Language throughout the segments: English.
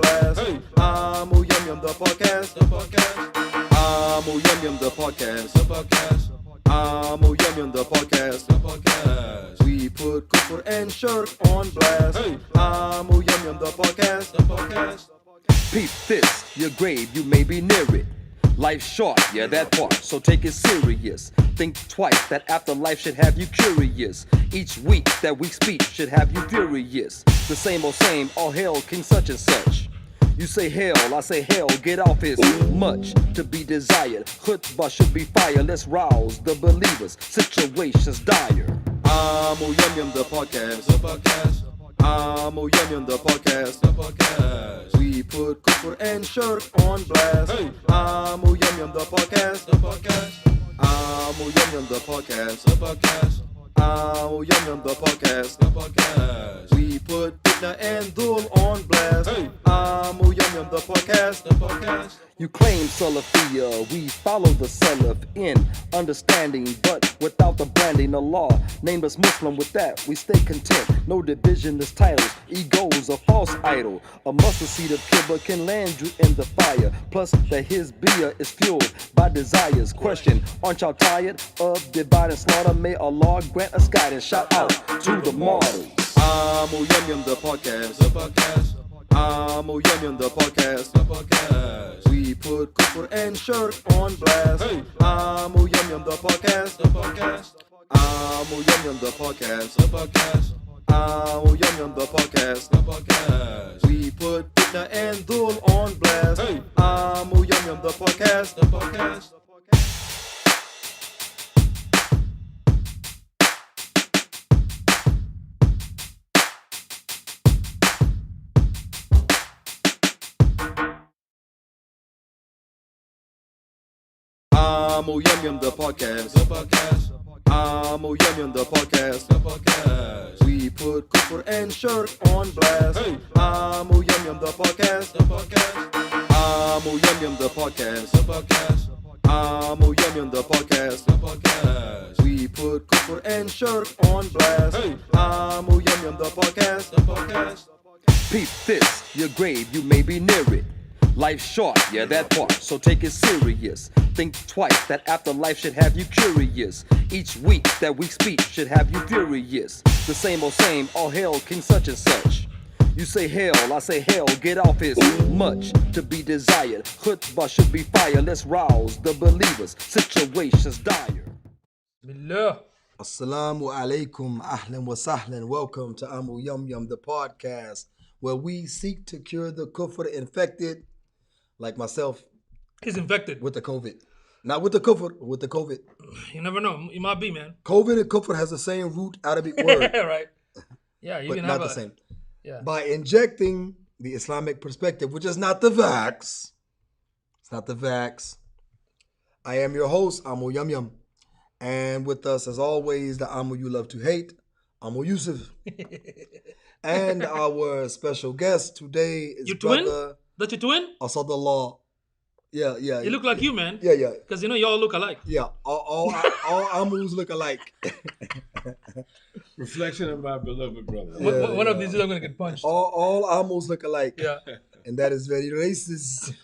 blast. Hey. Amoo Yum Yum the podcast. Amoo Yum Yum the podcast. Amoo Yum Yum the podcast. We put kufr and shirk on blast. Hey. Amoo Yum Yum the podcast. Peep this, your grave, you may be near it. Life's short, yeah, that part, so take it serious. Think twice, that afterlife should have you curious. Each week, that week's speech should have you furious. The same, all hail King such and such. You say hail, I say hail, get off is much to be desired. Khutbah should be fire, let's rouse the believers. Situations dire. Amoo Yum Yum the podcast. Amoo Yum Yum the podcast. We put kufr and shirk on blast. Hey. Amoo Yum Yum the podcast. Amoo Yum Yum the podcast. Amoo Yum Yum the podcast. We put fitna and dhul on blast. Hey. Amoo Yum Yum the podcast. You claim Salafiyya, we follow the Salaf in understanding, but without the branding. Allah named us Muslim, with that we stay content. No divisionist titles, ego's a false idol. A mustard seed of kibba can land you in the fire. Plus that his beer is fueled by desires. Question, aren't y'all tired of divide and slaughter? May Allah grant us guidance. Shout out to the martyrs. Amoo Yum Yum the podcast. Amoo Yum Yum the podcast. We put kufr and shirk on blast. Hey. Amoo Yum Yum the podcast. Amoo Yum Yum the podcast. Amoo Yum Yum the podcast. We put fitna and dhul on blast. Hey. Amoo Yum Yum the podcast. Amoo Yum Yum the podcast. Amoo Yum Yum the podcast. We put kufr and shirk on blast. Hey. Amoo Yum Yum the podcast. Amoo Yum Yum the podcast. Amoo Yum Yum the podcast. We put kufr and shirk on blast. Hey. Amoo Yum Yum the podcast. Peep this, your grave, you may be near it. Life's short, yeah, that part, so take it serious. Think twice, that afterlife should have you curious. Each week, that week's speech should have you furious. The same, all hail King such and such. You say hail, I say hail, get off is much to be desired. Khutbah should be fire, let's rouse the believers. Situations dire. Bismillah. Assalamu alaikum, ahlan wa sahlan. Welcome to Amoo Yum Yum, the podcast, where we seek to cure the kufr infected, like myself, He's infected. with the COVID. Not with the kufr, with the COVID. You never know. It might be, man. COVID and kufr has the same root Arabic word, Right. Yeah, you but can not have the same. Yeah. By injecting the Islamic perspective, which is not the vax. It's not the vax. I am your host, Amoo Yum Yum. And with us, as always, the Amoo you love to hate, Amoo Yusuf. And our special guest today is Your twin? brother That's your twin? Asadullah. Yeah. You look like you, man. Yeah. Because y'all look alike. Yeah. All Amoos look alike. Reflection of my beloved brother. Yeah, One of these is going to get punched. All Amoos look alike. Yeah. And that is very racist.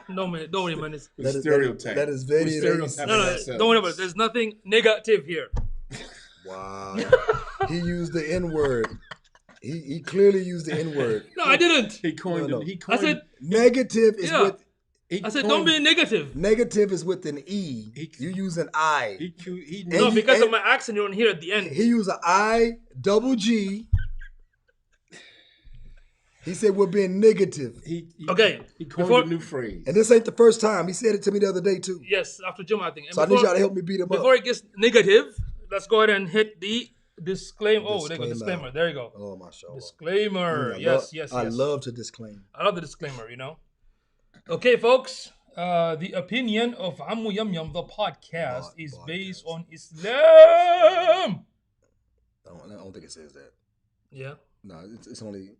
No, man. Don't worry, man. That is- Stereotype. that is very We're racist. stereotyping No, ourselves. don't worry about it. There's nothing negative here. Wow. He used the N-word. He clearly used the N-word. No, I didn't. He coined No. it. He I coined said, Negative is Yeah. with he I said, coined- don't be negative. negative is with an E. You use an I. He No, And- because of and- my accent, you don't hear at the end. He used an I double G. He said we're being negative. Okay, He coined before- a new phrase. And this ain't the first time. He said it to me the other day too. Yes, after Juma, I think. And So I need y'all to help me beat him Before up. it gets negative, let's go ahead and hit the disclaimer. Oh, there you go, Disclaimer. disclaimer. There you go. Oh, mashallah. Disclaimer. I Yes. love to disclaim. I love the disclaimer, Okay, folks. The opinion of Amoo Yum Yum, the podcast, is based on Islam. I don't think it says that. Yeah. No, it's only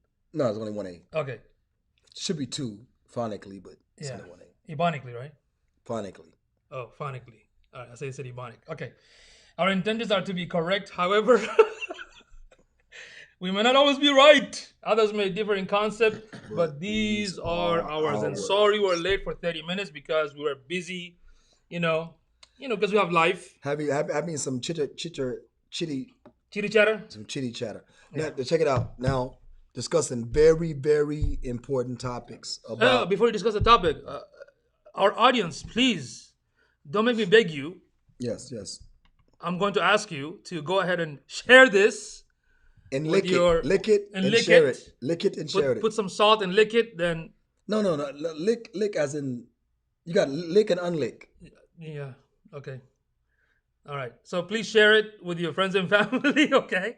one A. Okay. Should be two phonically, but it's Yeah. only one A. Ebonically, right? Phonically. Oh, phonically. All right, I said Ebonic. Okay. Our intentions are to be correct. However, We may not always be right. Others may differ in concept, but these are ours. And sorry we're late for 30 minutes because we were busy, because we have life. Having some chitty Chitty chatter. some chitty chatter. Now, check it out. Now, discussing very, very important topics about. Before we discuss the topic, our audience, please don't make me beg you. Yes. I'm going to ask you to go ahead and share this. And with lick it, and lick share it. it. Lick it and share it. Put some salt and lick it. Then No. Lick as in you got lick and unlick. yeah, okay, all right. So please share it with your friends and family. Okay,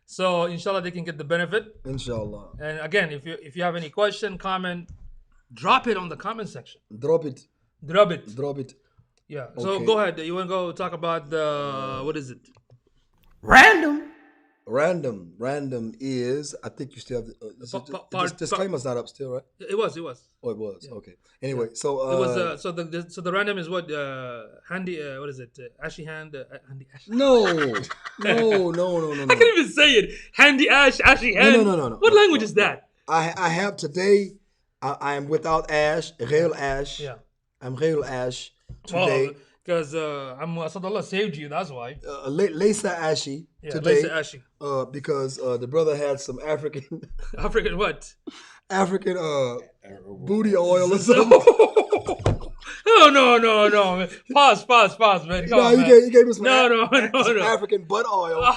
so inshallah they can get the benefit. Inshallah. And again, if you have any question, comment, drop it on the comment section. Drop it. Yeah. So Okay. go ahead. You want to go talk about the what is it? Random is. I think you still have. The disclaimer's not up still, right? It was. Oh, it was. Okay. Anyway, so It was so the random is what handy what is it ashy hand handy ash. no. I can't even say it. Handy ash, ashy hand. No. What language is that? I have today. I am without ash. Real ash. Yeah. I'm real ash today. Because Allah saved you. That's why. Lesa ashy Yeah, today. Lisa ashy. Because the brother had some African African what? booty oil or something. No. Man. Pause, man. Come on, man. He gave me some, No. African butt oil.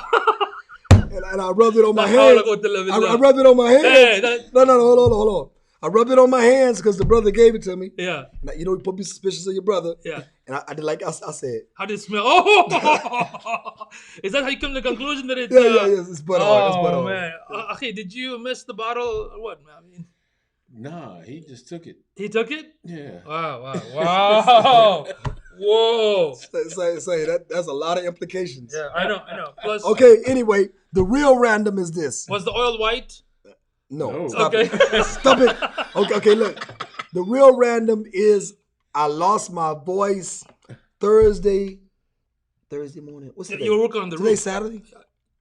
and I rubbed it on my hands. I rubbed it on my hands. Hey, No, hold on. I rubbed it on my hands because the brother gave it to me. Yeah. Now, you put me suspicious of your brother. Yeah. And I did like I said. How did it smell? Oh! Is that how you come to the conclusion that it's... Yeah, it's butt oil. It's butt Oh, oil. man. Okay, did you miss the bottle or what? I mean, Nah, he just took it. he took it? Yeah. Wow. Whoa. Say that's a lot of implications. Yeah, I know. Plus, Okay, anyway, the real random is this. was the oil white? No. No. Stop Okay. it. Stop it. Okay, look. The real random is I lost my voice Thursday morning. What's today? You were working on the Today's roof. Saturday?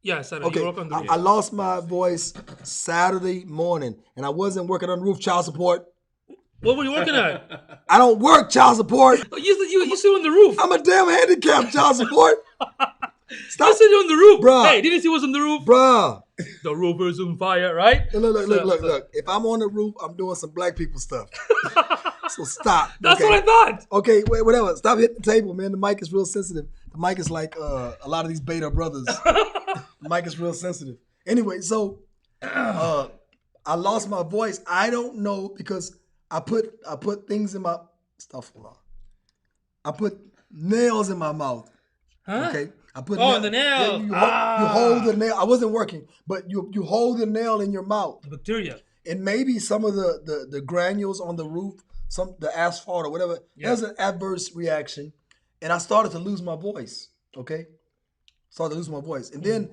Yeah, Saturday. Okay. You were working on the roof. I lost my voice Saturday morning and I wasn't working on the roof, child support. What were you working at? I don't work child support. You sit on the roof. I'm a damn handicapped child support. You sit on the roof. Bruh. Hey, didn't you see what's on the roof? Bruh. The roof is on fire, right? Look. If I'm on the roof, I'm doing some black people stuff. So stop. That's okay? what I thought. Okay, whatever. Stop hitting the table, man. The mic is real sensitive. The mic is like a lot of these beta brothers. The mic is real sensitive. Anyway, so I lost my voice. I don't know because I put things in my stuff. I put nails in my mouth. Huh? Okay. I put Oh, the nail. Yeah, you hold the nail. I wasn't working, but you hold the nail in your mouth. The bacteria. And maybe some of the granules on the roof, the asphalt or whatever, there's an adverse reaction. And I started to lose my voice. Okay? Started to lose my voice. And then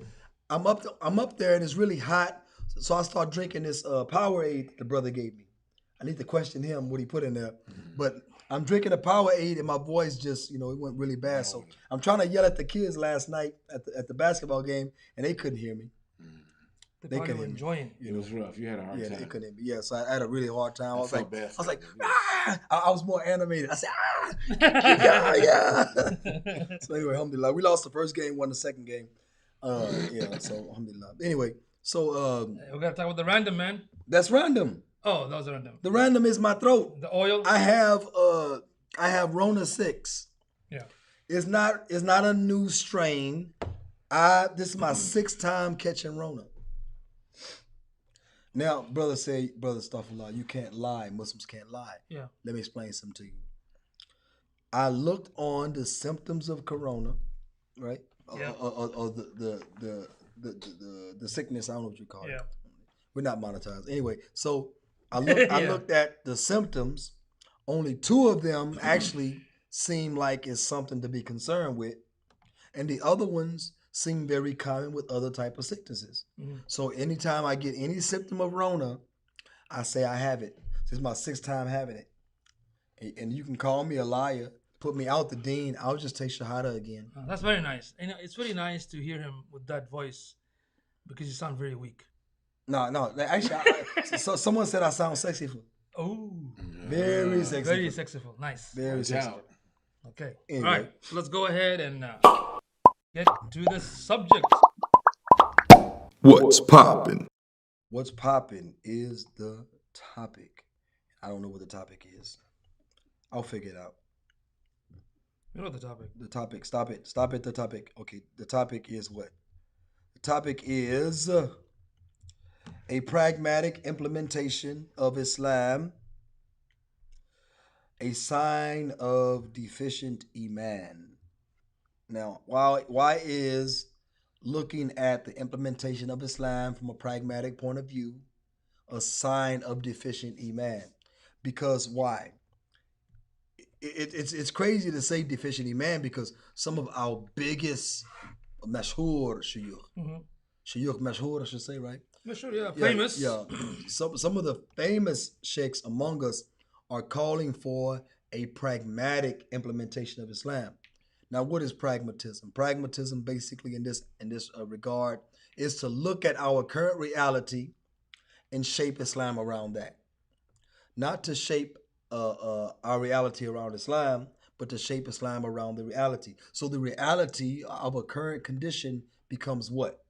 I'm up there and it's really hot. So I start drinking this Powerade the brother gave me. I need to question him what he put in there. But I'm drinking a Powerade and my voice just, it went really bad. So I'm trying to yell at the kids last night at the basketball game and they couldn't hear me. They couldn't enjoying. It was rough. You had a hard Yeah, time. they couldn't hear me. Yeah, so I had a really hard time. I was felt like, bad I was like, for ah! I was more animated. I said, ah! yeah. So anyway, alhamdulillah. We lost the first game, won the second game. So alhamdulillah. Anyway, so We gotta talk about the random, man. that's random. Oh, that was random. The random is my throat. The oil. I have Rona 6. Yeah. It's not a new strain. This is my 6th time catching Rona. Now, brother Astaghfirullah, you can't lie. Muslims can't lie. Yeah. Let me explain something to you. I looked on the symptoms of corona, right? Yeah. Or the sickness. I don't know what you call it. Yeah. We're not monetized. Anyway, so I looked at the symptoms. Only 2 of them actually seem like it's something to be concerned with. And the other ones seem very common with other type of sicknesses. Mm-hmm. So anytime I get any symptom of Rona, I say I have it. This is my 6th time having it. And you can call me a liar, put me out the dean. I'll just take Shahada again. That's very nice. And it's really nice to hear him with that voice because you sound very weak. No. Actually, so someone said I sound sexy. Oh, Very sexy. very sexyful. Nice. Very Watch sexy. out. Okay. Anyway. All right. So let's go ahead and get to the subject. What's poppin'? What's popping is the topic. I don't know what the topic is. I'll figure it out. You know the topic. The topic. Stop it. Stop it. The topic. Okay. The topic is what? The topic is a pragmatic implementation of Islam, a sign of deficient Iman. Now, why is looking at the implementation of Islam from a pragmatic point of view a sign of deficient Iman? Because why? It's crazy to say deficient Iman because some of our biggest mashhur shuyukh mashhur, I should say, right? Sure, yeah. Yeah, Famous. Yeah. Some of the famous sheikhs among us are calling for a pragmatic implementation of Islam. Now, what is pragmatism? Pragmatism, basically, in this regard, is to look at our current reality and shape Islam around that. Not to shape our reality around Islam, but to shape Islam around the reality. So the reality of a current condition becomes what?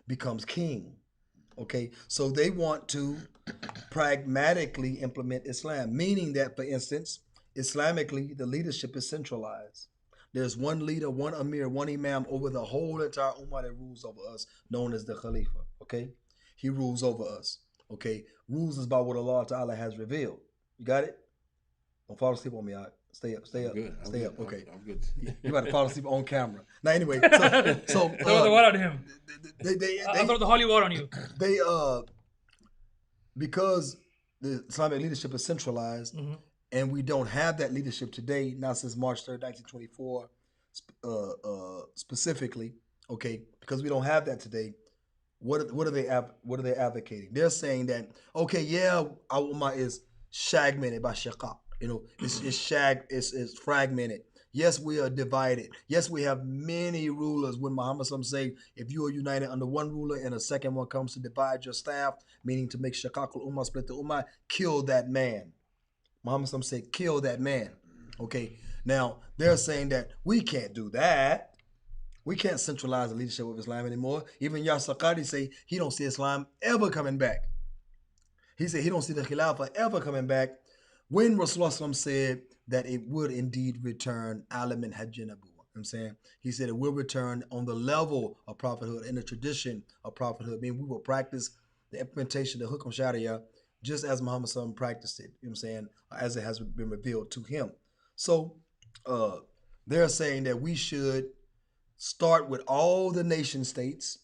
Becomes king. Okay, so they want to pragmatically implement Islam, meaning that, for instance, Islamically, the leadership is centralized. There's one leader, one emir, one imam over the whole entire ummah that rules over us, known as the Khalifa. Okay, he rules over us. Okay, rules is about what Allah Ta'ala has revealed. You got it? Don't fall asleep on me. All right? Stay up. Stay up. Good. I'm Stay good. up. Okay. I'm good. You about to fall asleep on camera. Now, anyway, so Throw the water at him. they I'll throw the holy water on you. they because the Islamic leadership is centralized, and we don't have that leadership today, not since March 3rd, 1924, specifically. Okay, because we don't have that today. What are they advocating? They're saying that, okay, yeah, our ummah is shagmented by shaqaq. You know, it's fragmented. Yes, we are divided. Yes, we have many rulers. When Muhammad say, if you are united under one ruler and a second one comes to divide your staff, meaning to make shaqaq al-ummah, split the ummah, kill that man. Muhammad said, kill that man. Okay, now they're saying that we can't do that. We can't centralize the leadership of Islam anymore. Even Yasir Qadhi say he don't see Islam ever coming back. He said he don't see the Khilafah ever coming back when Rasulullah said that it would indeed return alim and hajj and abu. I'm saying he said it will return on the level of prophethood in the tradition of prophethood. I mean, we will practice the implementation of Hukum Sharia just as Muhammad practiced it. You know what I'm saying? As it has been revealed to him. So they're saying that we should start with all the nation states,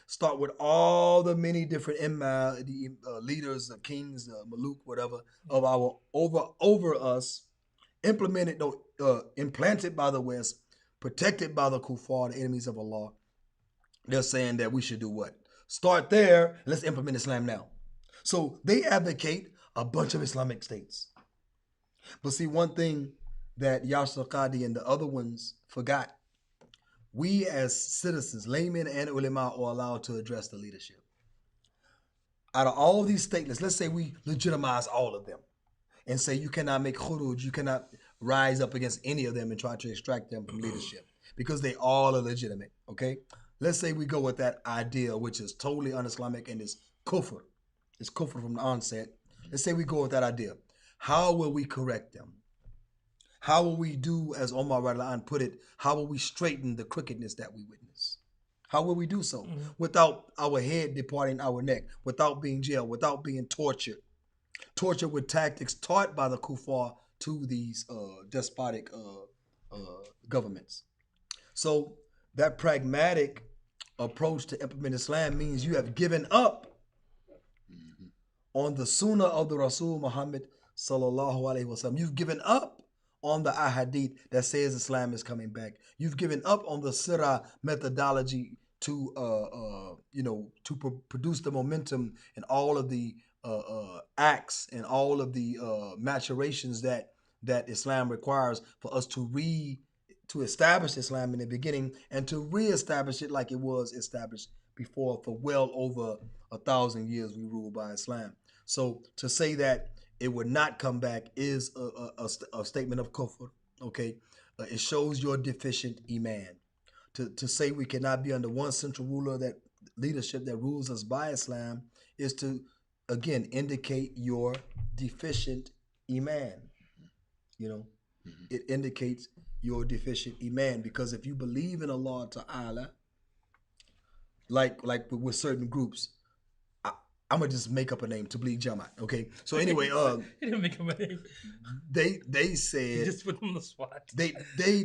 start with all the many different leaders, kings, maluk, whatever, of our over us, implanted by the West, protected by the kuffar, the enemies of Allah. They're saying that we should do what? Start there, and let's implement Islam now. So they advocate a bunch of Islamic states. But see, one thing that Yasir Qadhi and the other ones forgot, we as citizens, laymen and ulama, are allowed to address the leadership. Out of all these statements, let's say we legitimize all of them and say you cannot make khuruj, you cannot rise up against any of them and try to extract them from leadership because they all are legitimate, okay? Let's say we go with that idea, which is totally un-Islamic and is kufr. It's kufr from the onset. Let's say we go with that idea. How will we correct them? How will we do, as Omar Radlan put it, how will we straighten the crookedness that we witness? How will we do so? Without our head departing our neck, without being jailed, without being tortured. Tortured with tactics taught by the kuffar to these despotic governments. So that pragmatic approach to implement Islam means you have given up on the sunnah of the Rasul Muhammad sallallahu alaihi wasallam. You've given up on the ahadith that says Islam is coming back. You've given up on the sirah methodology to produce the momentum and all of the acts and all of the maturations that Islam requires for us to establish Islam in the beginning and to reestablish it like it was established before for well over 1,000 years we ruled by Islam. So to say that it would not come back is a statement of kufr. Okay, it shows your deficient iman. To say we cannot be under one central ruler, that leadership that rules us by Islam, is to again indicate your deficient iman. You know, it indicates your deficient iman, because if you believe in Allah Ta'ala, like with certain groups, I'm gonna just make up a name, Tabligh Jamaat. Okay, so anyway, He didn't make him a name. they He said just put him on the spot. they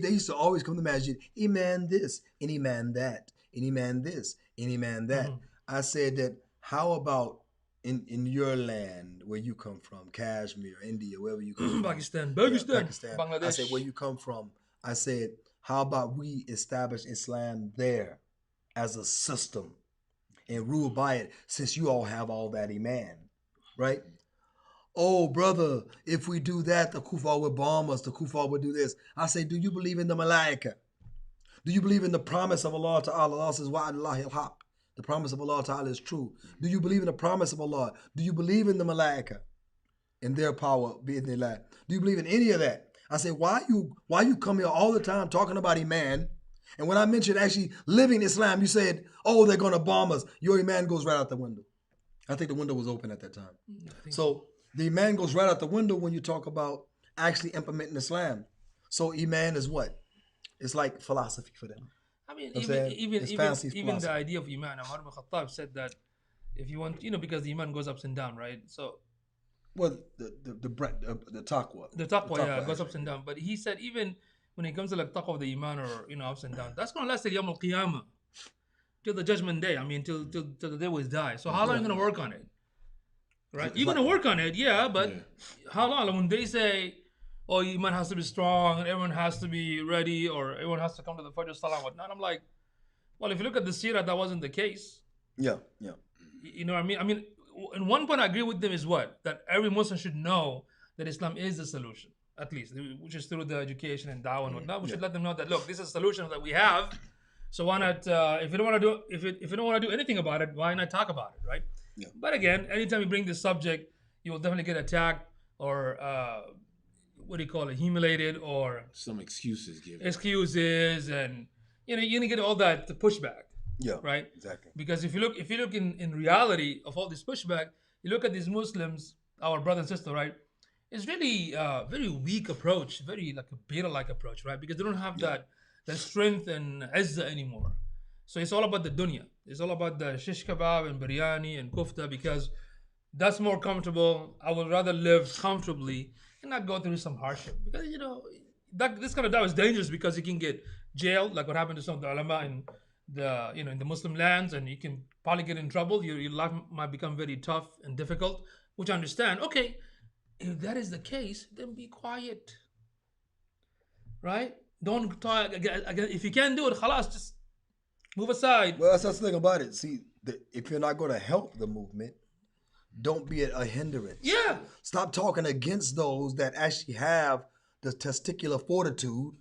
used to always come to masjid, Iman this, and Iman that, and Iman this, and Iman that. I said that, how about in your land where you come from, Kashmir, India, wherever you come from, Pakistan, Pakistan, Bangladesh. I said, where you come from, I said, how about we establish Islam there as a system and rule by it, since you all have all that iman, right? Oh, brother, if we do that, the kuffar will bomb us, the kuffar will do this. I say, do you believe in the malaika? Do you believe in the promise of Allah Ta'ala? Allah says, wa'adallahi al-haq. The promise of Allah Ta'ala is true. Do you believe in the promise of Allah? Do you believe in the malaika and their power, bi'idhnillah? Do you believe in any of that? I say, why you come here all the time talking about iman, and when I mentioned actually living Islam, you said, oh, they're going to bomb us. Your iman goes right out the window. I think the window was open at that time. So the iman goes right out the window when you talk about actually implementing Islam. So iman is what? It's like philosophy for them. I mean, You know what I'm saying? It's fancy even the philosophy. idea of Iman, Umar ibn Khattab said that if you want, because the Iman goes ups and down, right? So Well, the taqwa. the taqwa, yeah, taqwa goes ups and down. But he said even when it comes to like taqwa of the Iman, or ups and downs, that's gonna last till Yawm al-Qiyamah, till the judgment day. I mean, till the day we die. So how long are you gonna work on it? Right? You're gonna work on it, yeah, but how long? When they say, oh, Iman has to be strong and everyone has to be ready, or everyone has to come to the Fajr Salah and whatnot, I'm like, well, if you look at the Seerah, that wasn't the case. Yeah. You know what I mean? I mean, in one point I agree with them is what? That every Muslim should know that Islam is the solution, at least, which is through the education and da'wah and whatnot. We should let them know that, look, this is a solution that we have. So why not, if you don't want to do, if you don't want to do anything about it, why not talk about it, right? Yeah. But again, anytime you bring this subject, you will definitely get attacked or, what do you call it, humiliated, or Some excuses given. excuses, and you're gonna get all that pushback. Yeah. Right? Exactly. Because if you look in reality of all this pushback, you look at these Muslims, our brother and sister, right? It's really very weak approach, very like a beta-like approach, right? Because they don't have that strength and izzah anymore. So it's all about the dunya. It's all about the shish kebab and biryani and kufta, because that's more comfortable. I would rather live comfortably and not go through some hardship. Because this kind of da'wah is dangerous, because you can get jailed, like what happened to some of the ulama in the in the Muslim lands, and you can probably get in trouble. Your life might become very tough and difficult, which I understand. Okay, if that is the case, then be quiet, right? Don't talk again. If you can't do it, khalas, just move aside. Well, that's the thing about it. See, if you're not going to help the movement, don't be a hindrance. Yeah. Stop talking against those that actually have the testicular fortitude,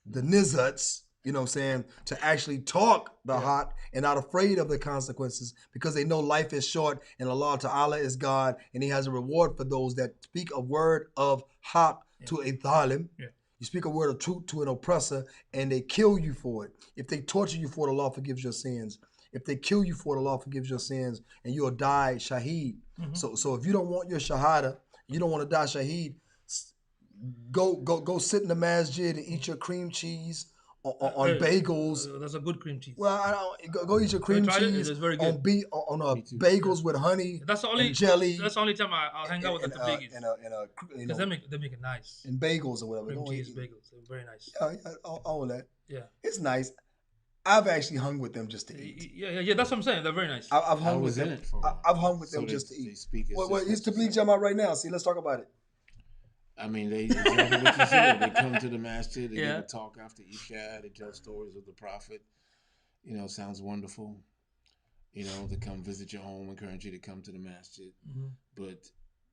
the nizzats, you know what I'm saying, to actually talk the haq and not afraid of the consequences, because they know life is short and Allah Ta'ala is God, and He has a reward for those that speak a word of haq to a thalim. Yeah. You speak a word of truth to an oppressor, and they kill you for it. If they torture you for it, Allah forgives your sins. If they kill you for it, Allah forgives your sins, and you'll die shaheed. So if you don't want your shahada, you don't want to die shaheed, go sit in the masjid and eat your cream cheese on bagels. That's a good cream cheese. Well, I don't, go eat your cream tried it? cheese It was very on good. bagels with honey That's the only and jelly. That's the only time I'll hang out with the Tablighis. Because they make it nice. and bagels or whatever. Cream Go cheese eat- bagels, they're very nice. Yeah, all that. Yeah. It's nice. I've actually hung with them just to eat. Yeah. That's what I'm saying. They're very nice. I've I hung was with in them. it for. I've hung with so them they- just to They eat. speak. as Well, just it's what you Tabligh said. Jamaat right now. See, let's talk about it. I mean, they exactly what you said. They come to the masjid. They Yeah. give a talk after Isha. They tell stories of the Prophet. Sounds wonderful. They come visit your home, encourage you to come to the masjid. But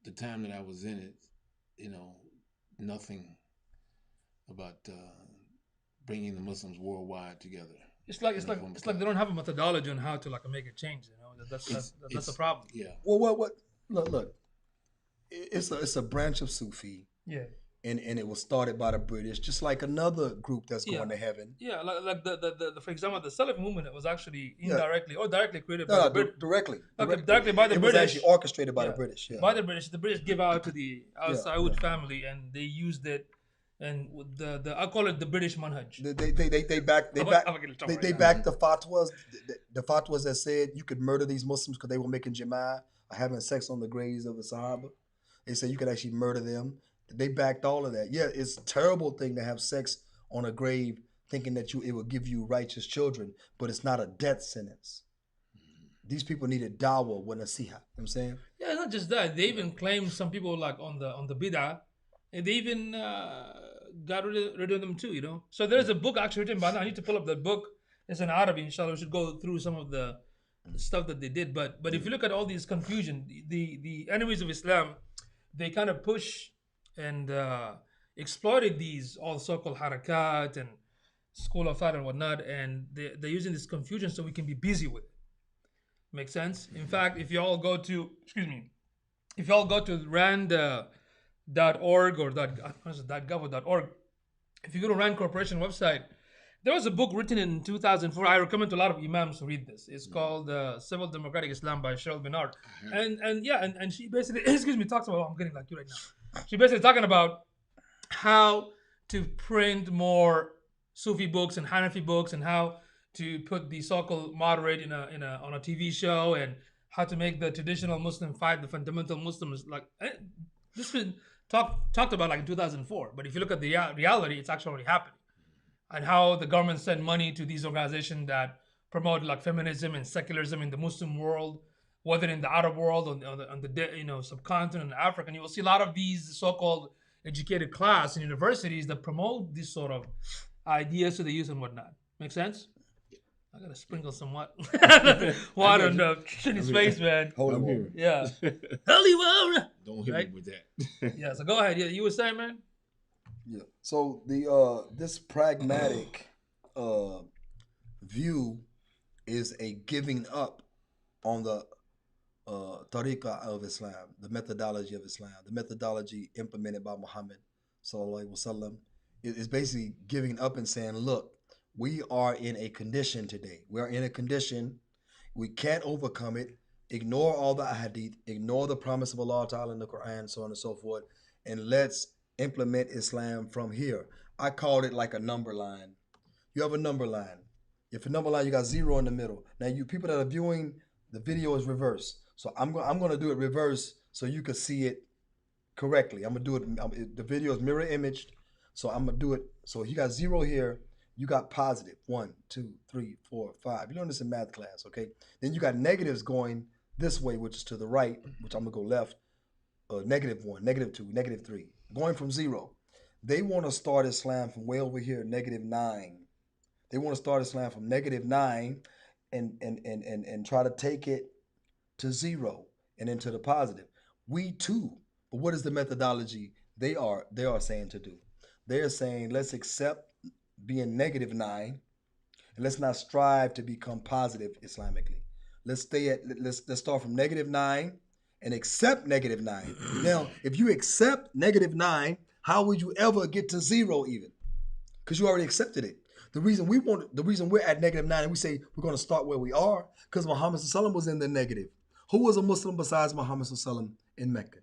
the time that I was in it, nothing about bringing the Muslims worldwide together. it's like they don't have a methodology on how to like make a change. You know, that's a problem. Yeah. Well, what? Look. It's a branch of Sufi, Yeah. and it was started by the British, just like another group that's going to heaven. Yeah, like the for example, the Salafi movement was actually indirectly or directly created by No, the British. directly. Directly by the it British. was actually orchestrated by the Yeah. British. Yeah. By the British. The British give out to the Al Yeah, Saud family, and they used it, and with the I call it the British manhaj. They back the fatwas, the fatwas that said you could murder these Muslims because they were making jama'ah or having sex on the graves of the Sahaba. They said you could actually murder them. They backed all of that. Yeah, it's a terrible thing to have sex on a grave thinking that it will give you righteous children, but it's not a death sentence. These people needed dawah wa nasiha. You know what I'm saying? Yeah, not just that. They even claim some people like on the bid'ah, and they even got rid of them too. You know. So there's a book actually written by now. I need to pull up that book. It's in Arabic. Inshallah, we should go through some of the stuff that they did. But if you look at all these confusion, the enemies of Islam, they kind of push and exploited these all so-called harakat and school of thought and whatnot, and they're using this confusion so we can be busy with it. Make sense? In fact, if you all go to rand.org or .gov.org, if you go to Rand Corporation website, there was a book written in 2004. I recommend to a lot of imams to read this. It's called Civil Democratic Islam by Cheryl Benard. And she basically, talks about, I'm getting like you right now. She basically talking about how to print more Sufi books and Hanafi books, and how to put the so-called moderate on a TV show, and how to make the traditional Muslim fight the fundamental Muslims. Like this was talked about like in 2004. But if you look at the reality, it's actually already happening. And how the government sent money to these organizations that promote like feminism and secularism in the Muslim world, whether in the Arab world or on the subcontinent, Africa. And you will see a lot of these so-called educated class in universities that promote these sort of ideas to the youth and whatnot. Make sense? I gotta sprinkle some water on the shitty face, man. Holy water. Yeah. Holy water. Don't hit Right? me with that. Yeah. So go ahead. Yeah, you were saying, man. Yeah. So the this pragmatic view is a giving up on the tariqah of Islam, the methodology of Islam, the methodology implemented by Muhammad sallallahu alaihi wasallam. It is basically giving up and saying, look, we are in a condition today. We are in a condition. We can't overcome it. Ignore all the ahadith. Ignore the promise of Allah Ta'ala in the Quran, so on and so forth. And let's implement Islam from here. I called it like a number line. You have a number line. If a number line, you got 0 in the middle. Now, you people that are viewing, the video is reverse. So I'm going to do it reverse so you can see it correctly. I'm going to do it. The video is mirror imaged. So I'm going to do it. So you got 0 here. You got positive 1, 2, 3, 4, 5. You learn this in math class, okay? Then you got negatives going this way, which is to the right, which I'm going to go left. -1, -2, -3. Going from 0. They want to start Islam from way over here, -9. They want to start Islam from -9 and try to take it to 0 and into the positive. We too. But what is the methodology they are saying to do? They're saying let's accept being -9 and let's not strive to become positive Islamically. Let's start from -9 and accept -9. Now, if you accept -9, how would you ever get to 0 even? Because you already accepted it. The reason we're at -9 and we say we're going to start where we are, because Muhammad sallallahu was in the negative. Who was a Muslim besides Muhammad sallallahu in Mecca?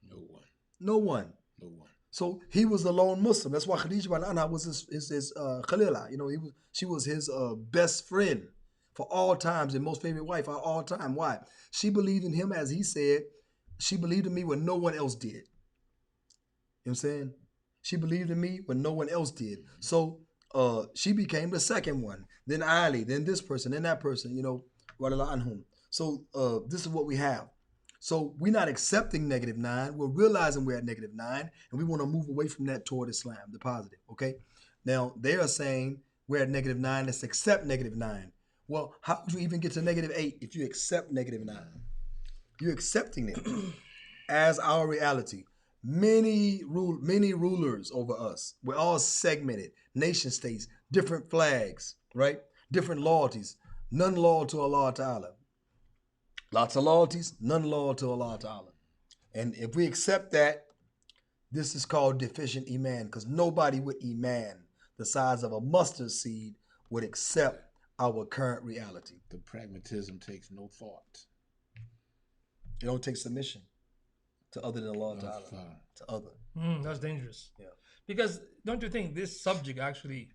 No one. No one. No one. So he was the lone Muslim. That's why Khadija Anha was his Khalila. You know, she was his best friend for all times and most favorite wife of all time. Why? She believed in him, as he said. She believed in me when no one else did. You know what I'm saying? She believed in me when no one else did. So she became the second one. Then Ali, then this person, then that person, you know, radiallahu anhum. So this is what we have. So we're not accepting -9. We're realizing we're at -9, and we want to move away from that toward Islam, the positive, okay? Now, they are saying we're at -9. Let's accept -9. Well, how would you even get to -8 if you accept -9? You're accepting it as our reality. Many rulers over us. We're all segmented. Nation states, different flags, right? different loyalties, none loyal to Allah Ta'ala. Lots of loyalties, none loyal to Allah Ta'ala. And if we accept that, this is called deficient Iman, because nobody with Iman, the size of a mustard seed, would accept our current reality. The pragmatism takes no thought. It don't take submission to other than Allah No Ta'ala. thought. To other. That's dangerous. Yeah. Because don't you think this subject actually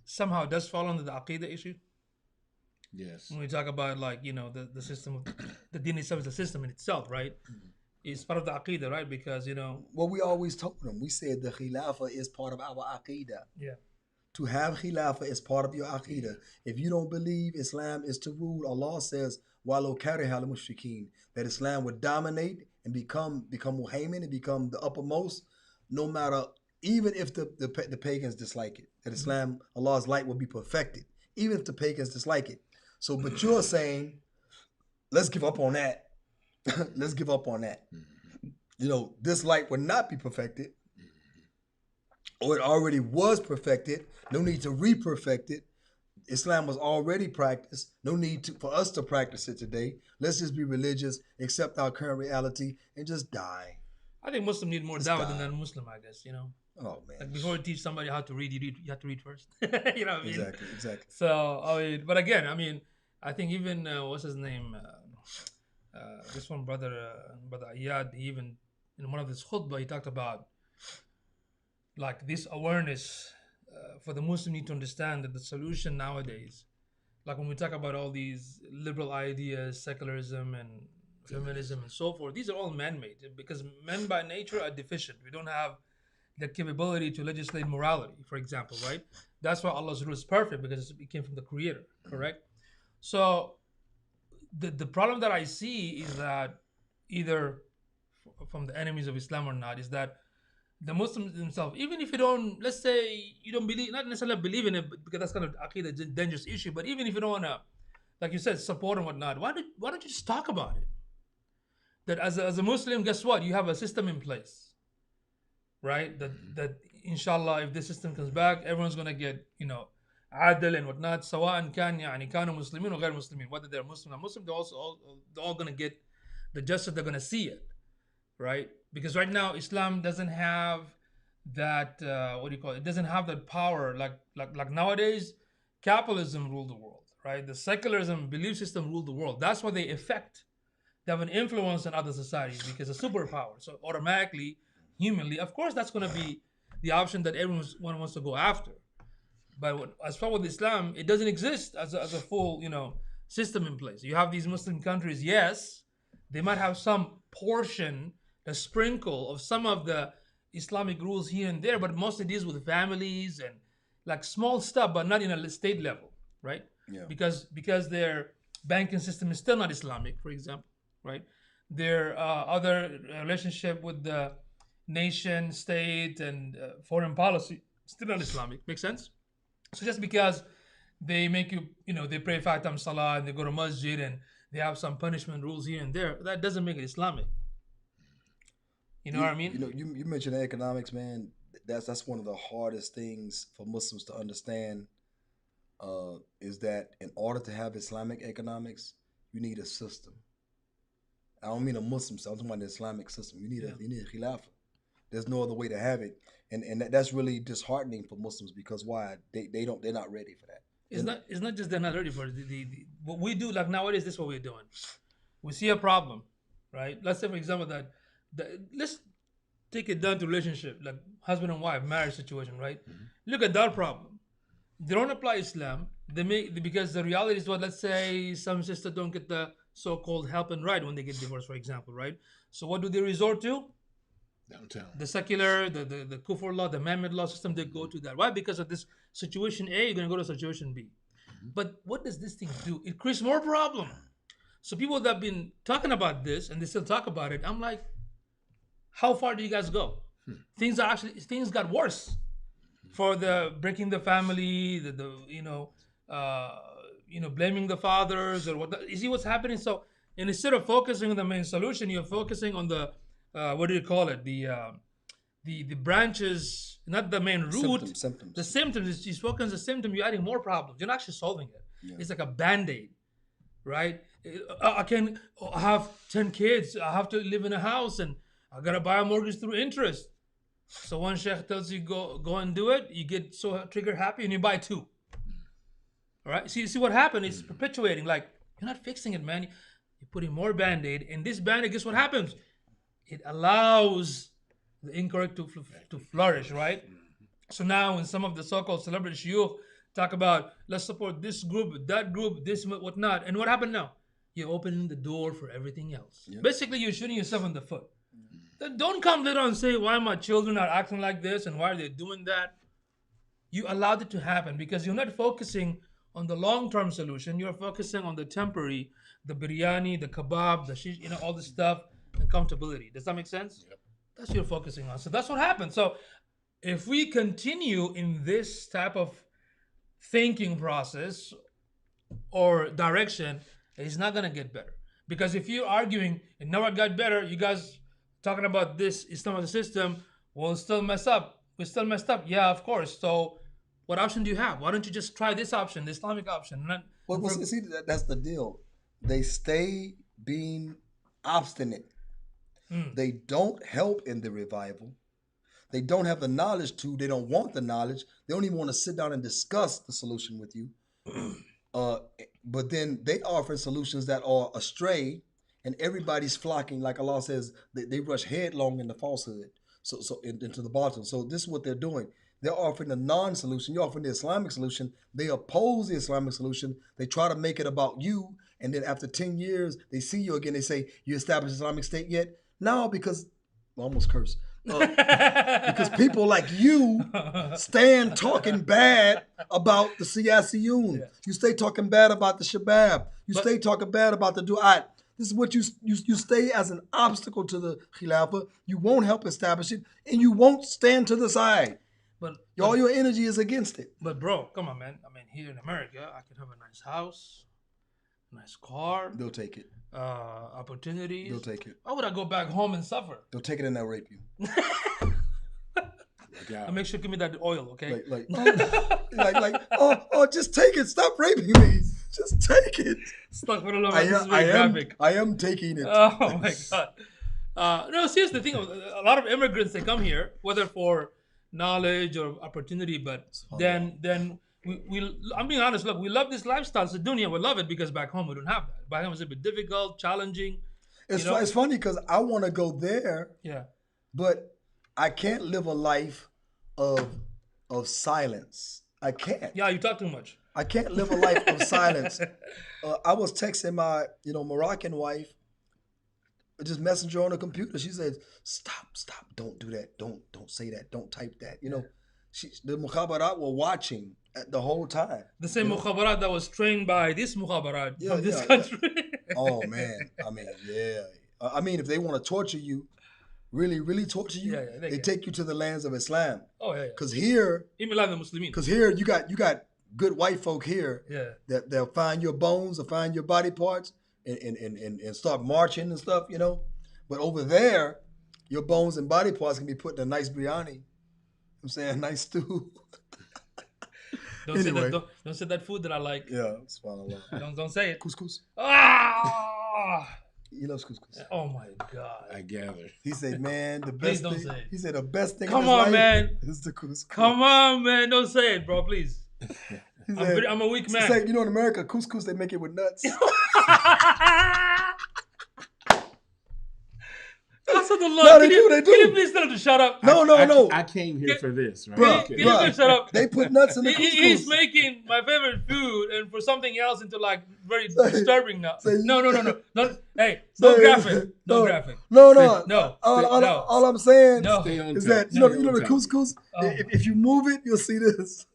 somehow does fall under the Aqidah issue? Yes. When we talk about like, the system of the deen itself is a system in itself, right? It's part of the Aqidah, right? Because, Well, we always told them, we said the Khilafah is part of our Aqidah. yeah. To have Khilafah is part of your Aqidah. If you don't believe Islam is to rule, Allah says, Walau kariha al-mushrikeen, that Islam would dominate and become Muhammad and become the uppermost, no matter, even if the pagans dislike it, that Islam, Allah's light will be perfected, even if the pagans dislike it. So, but you're saying, let's give up on that. Let's give up on that. This light will not be perfected, or it already was perfected. No need to re-perfect it. Islam was already practiced. No need for us to practice it today. Let's just be religious, accept our current reality, and just die. I think Muslims need more dawah than non-Muslim, I guess, Oh man. Like before you teach somebody how to read, you have to read first. You know what I mean? Exactly. So, but again, I think even, what's his name? This one brother Ayad, he even, in one of his khutbah, he talked about like this awareness for the Muslim need to understand that the solution nowadays, like when we talk about all these liberal ideas, secularism and feminism and so forth, these are all man-made because men by nature are deficient. We don't have the capability to legislate morality, for example, right? That's why Allah's rule is perfect because it came from the Creator, correct? So the problem that I see is that either from the enemies of Islam or not, is that the Muslims themselves, even if you don't, let's say you don't believe, not necessarily believe in it, because that's kind of a dangerous issue, but even if you don't want to, like you said, support and whatnot, why don't you just talk about it? That as a Muslim, guess what? You have a system in place, right? That inshallah, if this system comes back, everyone's going to get, adl and whatnot, سواء كانوا مسلمين or غير مسلمين, whether they're Muslim or Muslim, they're all going to get the justice, they're going to see it, right? Because right now Islam doesn't have that it doesn't have that power like nowadays. Capitalism ruled the world, right? The secularism belief system ruled the world. That's why they have an influence on other societies because a superpower. So automatically, humanly, of course, that's going to be the option that everyone wants to go after. But as far as Islam, it doesn't exist as a full system in place. You have these Muslim countries, yes, they might have some portion, a sprinkle of some of the Islamic rules here and there, but mostly deals with families and like small stuff, but not in a state level, right? Yeah. Because their banking system is still not Islamic, for example, right? Their other relationship with the nation, state, and foreign policy still not Islamic. Make sense? So just because they make you, they pray 5 times salah and they go to masjid and they have some punishment rules here and there, that doesn't make it Islamic. You know what I mean? You mentioned economics, man. That's one of the hardest things for Muslims to understand. Is that in order to have Islamic economics, you need a system. I don't mean a Muslim system. I'm talking about the Islamic system. You need a khilafah. There's no other way to have it, and that's really disheartening for Muslims because why? They're not ready for that. It's not just they're not ready for it. What we do like nowadays, this is what we're doing. We see a problem, right? Let's say for example that let's take it down to relationship, like husband and wife, marriage situation, right? Look at that problem. They don't apply Islam. Because the reality is what, let's say some sisters don't get the so-called help and right when they get divorced, for example, right? So what do they resort to? Downtown. The secular, the kufr law, the man-made law system, they go to that. Why? Because of this situation A, you're going to go to situation B. But what does this thing do? It creates more problem. So people that have been talking about this and they still talk about it, I'm like, how far do you guys go? Things got worse for the breaking the family, blaming the fathers or what. You see what's happening? So, and instead of focusing on the main solution, you're focusing on the what do you call it? The the branches, not the main root. Symptoms. The symptoms. He's focusing on the symptom. You're adding more problems. You're not actually solving it. Yeah. It's like a band-aid, right? I can have 10 kids. I have to live in a house, and I gotta buy a mortgage through interest. So one sheikh tells you go and do it. You get so trigger happy, and you buy 2. All right. See what happened? It's perpetuating. Like, you're not fixing it, man. You're putting more band-aid, and this band-aid, guess what happens? It allows the incorrect to flourish, right? So now when some of the so-called celebrity shuyukh talk about, let's support this group, that group, this, whatnot, and what happened now? You're opening the door for everything else. Yep. Basically, you're shooting yourself in the foot. Then don't come later and say, why my children are acting like this and why are they doing that? You allowed it to happen because you're not focusing on the long-term solution. You're focusing on the temporary, the biryani, the kebab, the shish, all this stuff, and comfortability. Does that make sense? Yep. That's what you're focusing on. So that's what happened. So if we continue in this type of thinking process or direction, it's not going to get better. Because if you're arguing it never got better, you guys talking about this Islamic system will still mess up. We still messed up. Yeah, of course. So what option do you have? Why don't you just try this option, the Islamic option? Well, see, that's the deal. They stay being obstinate. They don't help in the revival. They don't have the knowledge to. They don't want the knowledge. They don't even want to sit down and discuss the solution with you. But then they offer solutions that are astray, and everybody's flocking. Like Allah says, they rush headlong into falsehood, so into the bottom. So this is what they're doing. They're offering a non-solution. You're offering the Islamic solution. They oppose the Islamic solution. They try to make it about you, and then after 10 years, they see you again. They say, "You established Islamic State yet?" No, because I almost cursed. Because people like you stand talking bad about the Siyasiyun. Yeah. You stay talking bad about the Shabab. You stay talking bad about the Du'at. This is what you stay as an obstacle to the Khilafah. You won't help establish it, and you won't stand to the side. But all your energy is against it. But bro, come on, man. I mean, here in America, I can have a nice house, nice car. They'll take it. Opportunities. They'll take it. Why would I go back home and suffer? They'll take it and they'll rape you. I make sure give me that oil, okay? Just take it. Stop raping me. Just take it. I am taking it. Oh my God. No, seriously, the thing, a lot of immigrants, they come here, whether for knowledge or opportunity, but then I'm being honest, look, we love this lifestyle. It's a dunya, we love it because back home we don't have that. Back home it's a bit difficult, challenging. It's funny because I want to go there, but I can't live a life of silence. I can't. Yeah, you talk too much. I can't live a life of silence. I was texting my Moroccan wife, just messenger on the computer. She said, stop, don't do that. Don't say that. Don't type that. The mukhabarat were watching the whole time. The same mukhabarat that was trained by this mukhabarat from this country. Oh man, I mean, if they want to torture you, really, really torture you, they take you to the lands of Islam. Oh yeah. Because here, you got good white folk here. Yeah. That they'll find your bones, they'll find your body parts, and start marching and stuff. But over there, your bones and body parts can be put in a nice biryani. I'm saying nice stew. Don't say that food that I like. Yeah, subhanAllah. Don't say it. Couscous. Ah! He loves couscous. Oh my God. I gather. He said, man, the please best don't thing. Say it. He said the best thing Come in his on, life man. is the couscous. Come on, man. Don't say it, bro, please. I'm a weak man. He said, in America, couscous, they make it with nuts. No, they do. Can you please tell him to shut up? No. I came here for this, right? Can you please shut up? They put nuts in the couscous. He's making my favorite food and for something else into like very disturbing now. No. Hey, no graphic. No graphic. No. All I'm saying is that the couscous. If you move it, you'll see this.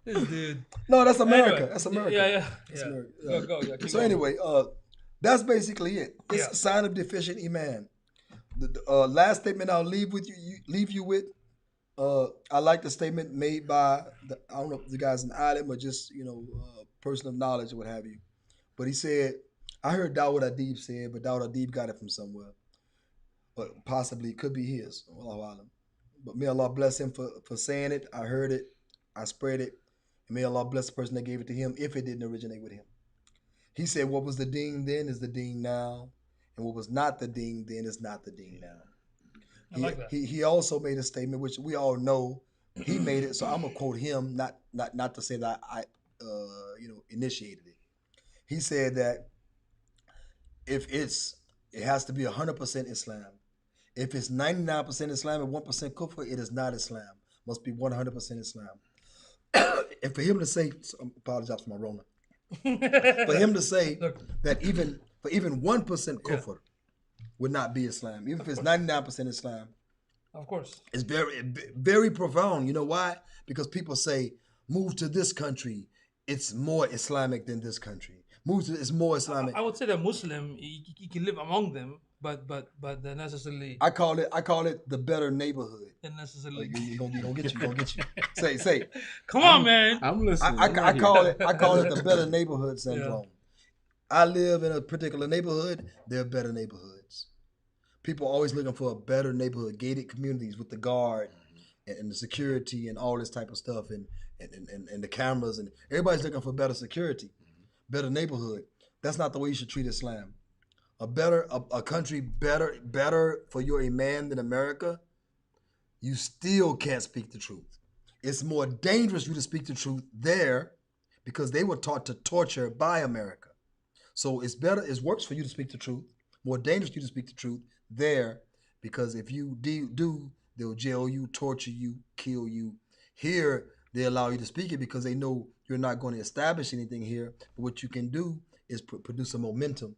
This dude. No, that's America. Anyway, that's America. Yeah. That's America. Go. So going. Anyway, that's basically it. It's a sign of deficient Iman. The last statement I'll leave you with. I like the statement made by I don't know if the guy's an alim or just person of knowledge or what have you, but he said, I heard Dawud Adib say it, but Dawud Adib got it from somewhere. but possibly it could be his. Wallahu alam. But may Allah bless him for saying it. I heard it. I spread it. And may Allah bless the person that gave it to him if it didn't originate with him. He said what was the deen then is the deen now. And what was not the deen then is not the deen now. I like that. He also made a statement, which we all know. He made it, so I'm gonna quote him, not to say that I initiated it. He said that if it has to be 100% Islam. If it's 99% Islam and 1% kufr, it is not Islam. Must be 100% Islam. And for him to say, I apologize for my Rona. For him to say that even 1% kufr would not be Islam, even if it's 99% Islam. Of course. It's very, very profound. You know why? Because people say, move to this country, it's more Islamic than this country. It's more Islamic. I would say that Muslim, you can live among them, but they're necessarily. I call it the better neighborhood. They're necessarily. You gonna get you. Say. Come on, man. I'm listening. I call it the better neighborhood syndrome. I live in a particular neighborhood. There are better neighborhoods. People are always looking for a better neighborhood, gated communities with the guard and the security and all this type of stuff and the cameras, and everybody's looking for better security, better neighborhood. That's not the way you should treat Islam. A country better for your Iman than America, you still can't speak the truth. It's more dangerous for you to speak the truth there because they were taught to torture by America. So it works for you to speak the truth. More dangerous for you to speak the truth there because if you do, they'll jail you, torture you, kill you. Here, they allow you to speak it because they know you're not going to establish anything here. But what you can do is produce a momentum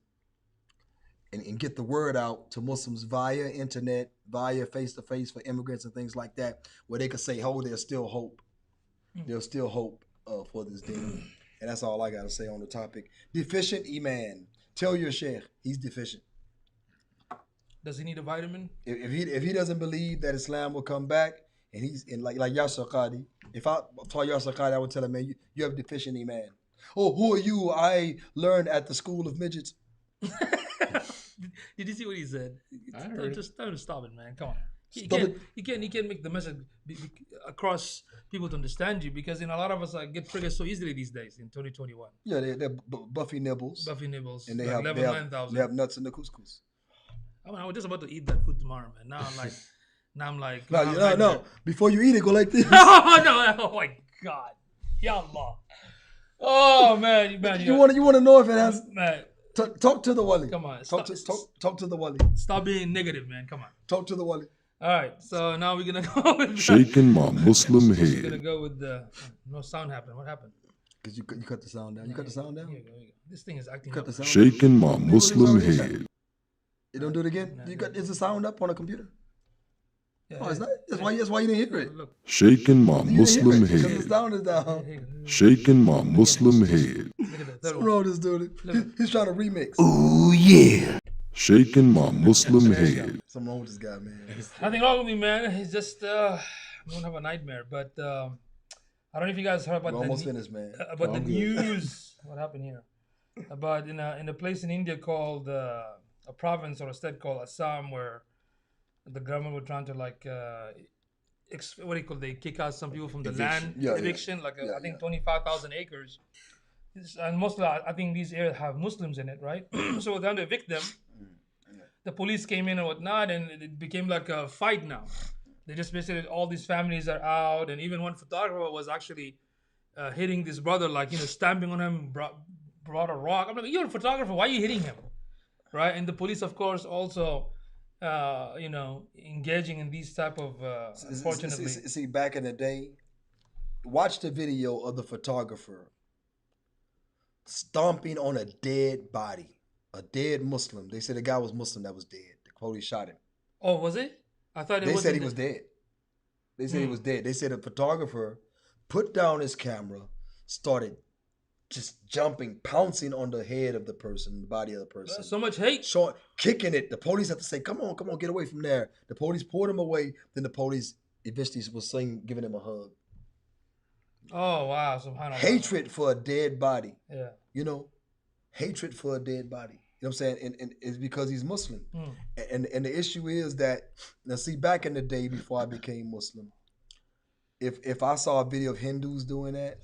and get the word out to Muslims via internet, via face-to-face for immigrants and things like that, where they can say, oh, there's still hope. There's still hope for this deen. And that's all I got to say on the topic. Deficient Iman. Tell your sheikh he's deficient. Does he need a vitamin? If he doesn't believe that Islam will come back, and he's in like Yasser Qadi, if I taught Yasser Qadi, I would tell him, man, you have deficient Iman. Oh, who are you? I learned at the school of midgets. Did you see what he said? Just don't stop it, man. Come on. You can't make the message across people to understand you because a lot of us get triggered so easily these days in 2021. Yeah, they're Buffy Nibbles. And they like have 9,000. They have nuts in the couscous. I mean, I was just about to eat that food tomorrow, man. Now I'm like. No. Before you eat it, go like this. No. Oh my God. Ya Allah. Oh man. You want to know if it has. Man. Talk to the wali. Come on. Talk to the wali. Stop being negative, man. Come on. Talk to the wali. All right. So now we're gonna go with shaking my Muslim head. We're gonna go with the no sound happened. What happened? Because you cut the sound down. You cut the sound down. Here you go. This thing is acting Cut up. the sound. Shaking my Muslim head. You don't do it again. Is the sound up on a computer? Yeah, Oh, it's not. That's why you didn't hear it. Look. Shaking my Muslim Because the head. sound is down. Shaking my Muslim head. Look at that. What's wrong with this dude? He's trying to remix. Ooh yeah. Shaking my Muslim head. Something wrong with this guy, man. Nothing wrong with me, man. He's just I'm gonna have a nightmare. But I don't know if you guys heard about We're almost finished, man. About the news. What happened here? About in a place in India called a province or a state called Assam, where the government were trying to what do you call? They kick out some people from the land eviction. I think 25,000 acres. And mostly, I think these areas have Muslims in it, right? So we're trying to evict them. The police came in and whatnot, and it became like a fight now. They just basically, all these families are out, and even one photographer was actually hitting this brother, stamping on him, brought a rock. I'm like, you're a photographer, why are you hitting him? Right? And the police, of course, also, engaging in these type of, unfortunately. See, back in the day, watch the video of the photographer stomping on a dead body, a dead Muslim. They said the guy was Muslim that was dead. The police shot him. Oh, was it? I thought they said he was dead. They said he was dead. They said the photographer put down his camera, started just jumping, pouncing on the head of the person, the body of the person. So much hate. Kicking it. The police had to say, come on, get away from there. The police pulled him away. Then the police eventually was giving him a hug. Oh, wow. Subhanallah. Hatred for a dead body. Yeah. Hatred for a dead body. You know what I'm saying? And it's because he's Muslim. Mm. And the issue is that, now see, back in the day before I became Muslim, if I saw a video of Hindus doing that,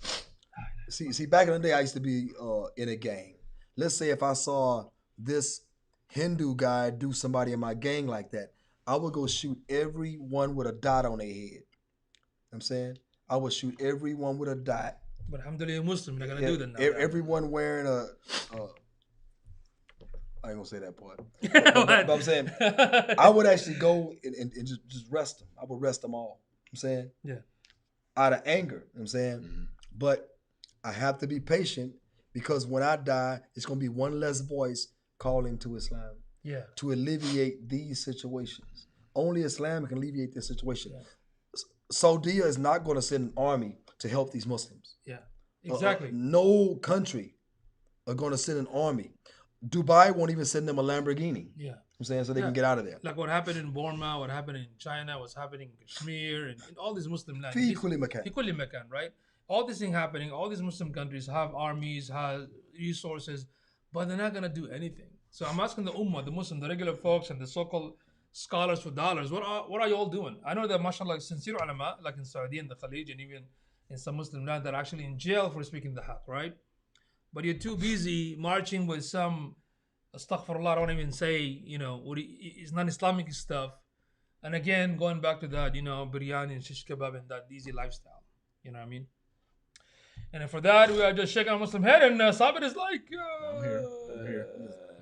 see, back in the day I used to be in a gang. Let's say if I saw this Hindu guy do somebody in my gang like that, I would go shoot everyone with a dot on their head. You know what I'm saying? I would shoot everyone with a dot. But alhamdulillah, you're Muslim. You're not gonna do that now. Everyone wearing a I ain't gonna say that part. But I'm saying I would actually go and just rest them. I would rest them all. I'm saying? Yeah. Out of anger. You know what I'm saying? But I have to be patient because when I die, it's gonna be one less voice calling to Islam. Yeah. To alleviate these situations. Only Islam can alleviate this situation. Yeah. Saudi is not gonna send an army to help these Muslims. Yeah. Exactly. No country are gonna send an army. Dubai won't even send them a Lamborghini. Yeah. I'm saying so they can get out of there. Like what happened in Burma, what happened in China, what's happening in Kashmir, and in all these Muslim lands. في كل مكان. في كل مكان, right? All this thing happening, all these Muslim countries have armies, have resources, but they're not gonna do anything. So I'm asking the Ummah, the Muslim, the regular folks, and the so-called scholars for dollars, what are you all doing? I know that, mashallah, sincere ulama, like in Saudi and the Khalij, and even in some Muslim land, that are actually in jail for speaking the haqq, right? But you're too busy marching with some, astaghfirullah, I don't even say, it's non-Islamic stuff. And again, going back to that, biryani and shish kebab and that easy lifestyle. You know what I mean? And then for that, we are just shaking our Muslim head, and Sabit is like,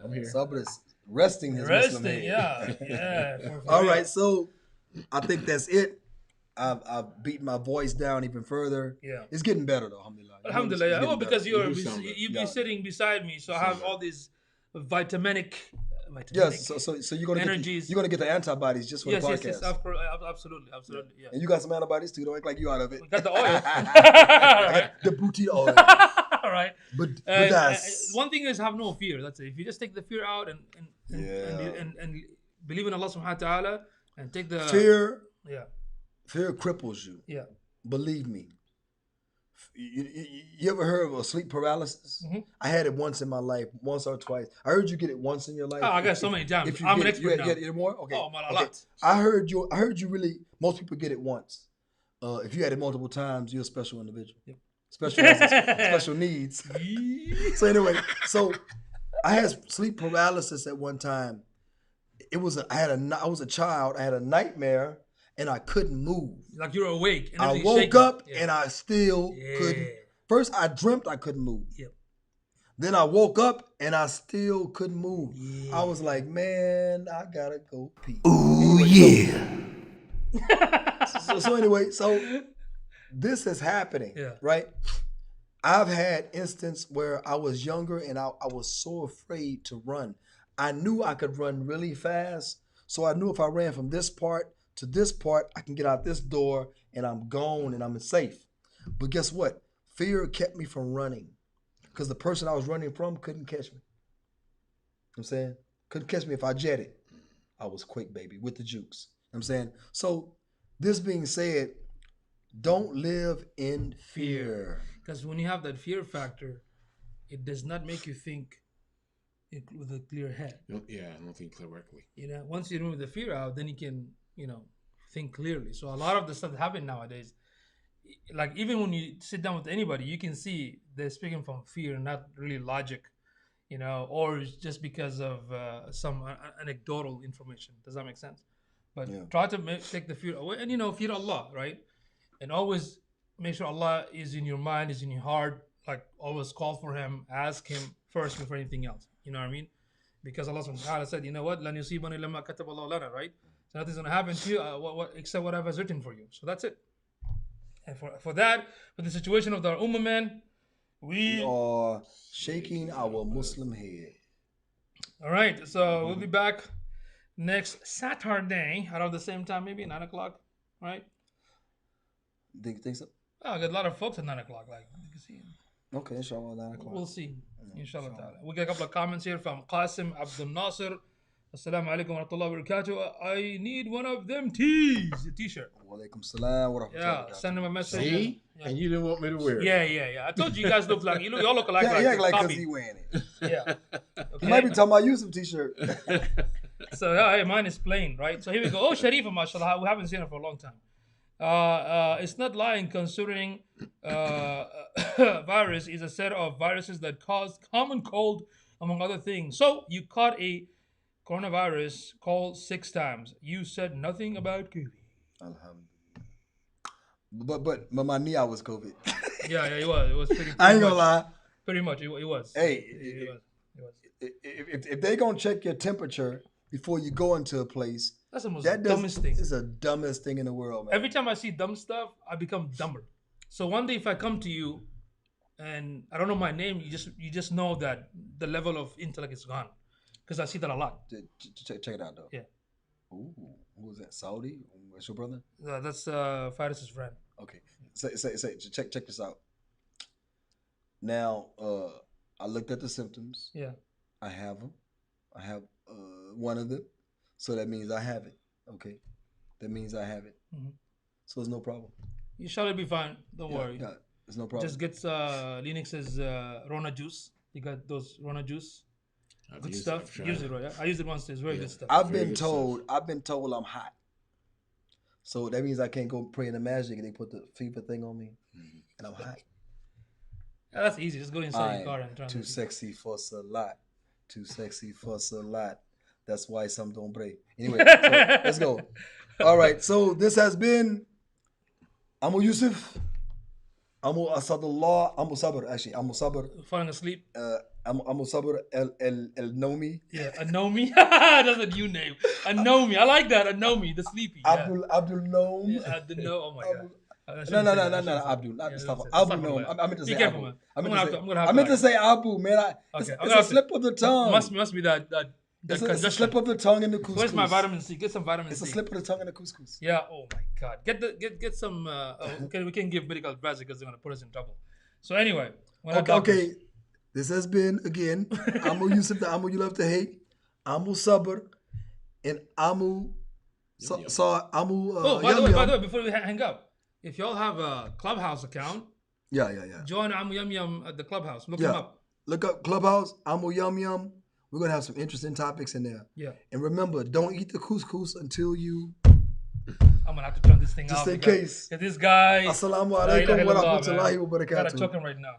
I'm here. Sabit is resting his Muslim head. yeah. All right, so I think that's it. I've beaten my voice down even further. Yeah. It's getting better though, alhamdulillah. Alhamdulillah, yeah. Well, because you've better. been sitting beside me, so I have all these vitaminic Yes, so you're gonna energies. you're gonna get the antibodies just for the podcast. Yes, of course, absolutely, yeah. And you got some antibodies too. Don't act like you out of it. We got the oil, right? The booty oil. All right. But that's one thing is have no fear. That's it. If you just take the fear out and believe in Allah subhanahu wa ta'ala and take the fear. Yeah. Fear cripples you. Yeah. Believe me. You ever heard of a sleep paralysis? Mm-hmm. I had it once in my life, once or twice. I heard you get it once in your life. Oh, I got so many times. I'm an expert now. You get it more? Okay. Oh, man, a lot. I heard you really, most people get it once. If you had it multiple times, you're a special individual. Yep. Special needs. So anyway, I had sleep paralysis at one time. I was a child. I had a nightmare. And I couldn't move. Like you're awake. And I woke up and I still couldn't. First, I dreamt I couldn't move. Yep. Then I woke up and I still couldn't move. Yeah. I was like, man, I gotta go pee. Ooh, yeah. Anyway, this is happening, right? I've had instance where I was younger and I was so afraid to run. I knew I could run really fast. So I knew if I ran from this part to this part, I can get out this door and I'm gone and I'm safe. But guess what? Fear kept me from running because the person I was running from couldn't catch me. You know what I'm saying? Couldn't catch me if I jetted. I was quick, baby, with the jukes. You know what I'm saying? So this being said, don't live in fear. Because when you have that fear factor, it does not make you think with a clear head. Yeah, I don't think correctly. Once you remove the fear out, then you can think clearly. So a lot of the stuff that happens nowadays, like even when you sit down with anybody, you can see they're speaking from fear, not really logic, or just because of some anecdotal information. Does that make sense? But try to take the fear away, and fear Allah, right? And always make sure Allah is in your mind, is in your heart. Like always call for Him, ask Him first before anything else. You know what I mean? Because Allah subhanahu wa ta'ala said, you know what? لَنْ يُصِيبَنِ لَمَّا كَتَبَ اللَّهُ لَنَا, right? So nothing's going to happen to you except what I've written for you. So that's it. And for the situation of the Ummah, man, we are shaking our Muslim head. All right. So we'll be back next Saturday around the same time, maybe 9 o'clock, right? Think so? Oh, I got a lot of folks at 9 o'clock. Like you can see. Okay, inshallah, 9 o'clock. We'll see. Inshallah. We got a couple of comments here from Qasim Abdul Nasir. Assalamu alaikum wa rahmatullahi wa barakatuh. I need one of them tees. A t-shirt. Wa alaikum salam wa rahmatullahi wa Yeah, barakatuh. send him a message. See? Yeah. And you didn't want me to wear it. Yeah. I told you guys look like y'all look alike. Yeah, he act like copy. because he wearing it. Yeah. He Okay. might be talking about Yusuf t-shirt. So yeah, hey, mine is plain, right? So here we go. Oh, Sharifa, mashallah, we haven't seen her for a long time. It's not lying considering virus is a set of viruses that cause common cold, among other things. So you caught a coronavirus call 6 times. You said nothing about COVID. Alhamdulillah. But my knee out was COVID. Yeah, it was. It was pretty I ain't gonna much. lie. Pretty much, it was. Hey, It was. if they gonna check your temperature before you go into a place, That's the most that dumbest thing. is the dumbest thing in the world, man. Every time I see dumb stuff, I become dumber. So one day, if I come to you and I don't know my name, you just know that the level of intellect is gone, because I see that a lot. Check it out though. Yeah. Ooh, who was that? Saudi? What's your brother? That's Faris's friend. Okay. Say. Check this out. Now, I looked at the symptoms. Yeah. I have them. I have one of them. So that means I have it. Okay. That means I have it. Mhm. So it's no problem. You shall be fine. Don't worry. Yeah, it's no problem. Just get Linux's Rona juice. You got those Rona juice. I've Good used stuff. I've tried Use it, right? Yeah? I used it once. It's very good stuff. I've Very been good told I'm hot. So that means I can't go pray in the magic and they put the fever thing on me. And I'm hot. Yeah, that's easy. Just go inside I your car and try am too sexy for Salat. Too sexy for Salat. That's why some don't break. Anyway, so let's go. All right. So this has been Amoo Yusuf, Amoo Asadullah, Amoo Sabr. Actually, Amoo Sabr. Falling asleep. Amoo Sabr El Nomi. Yeah, Anomi. That's a new name. Anomi. I like that. Anomi, the sleepy. Yeah. Abdul Noam. Yeah, oh my god. No, Abdul, not stuff. Abu Noam. I meant to Be say careful, Abu. man. I meant I'm to say. gonna have I meant to to say Abu, man. It's I'm gonna a have to- slip of the tongue. Must be that It's a congestion. slip of the tongue in the couscous. Where's my vitamin C? Get some vitamin It's C. a slip of the tongue in the couscous. Yeah. Oh my god. Get some. Okay, we can give medical advice because they're gonna put us in trouble. So anyway. Okay. This has been again Amoo Yusuf, the Amoo you love to hate, Amoo Sabr, and Amoo. Amoo. Oh, by the way, before we hang up, if y'all have a Clubhouse account, Yeah. join Amoo Yum Yum at the Clubhouse. Look Yeah. him up. Look up Clubhouse, Amoo Yum Yum. We're gonna have some interesting topics in there. Yeah. And remember, don't eat the couscous until you. I'm gonna have to turn this thing Just off. in because case. This guy. Assalamu La ilaha alaikum wa illallah, rahmatullahi man. wa Gotta barakatuh. choke him right now.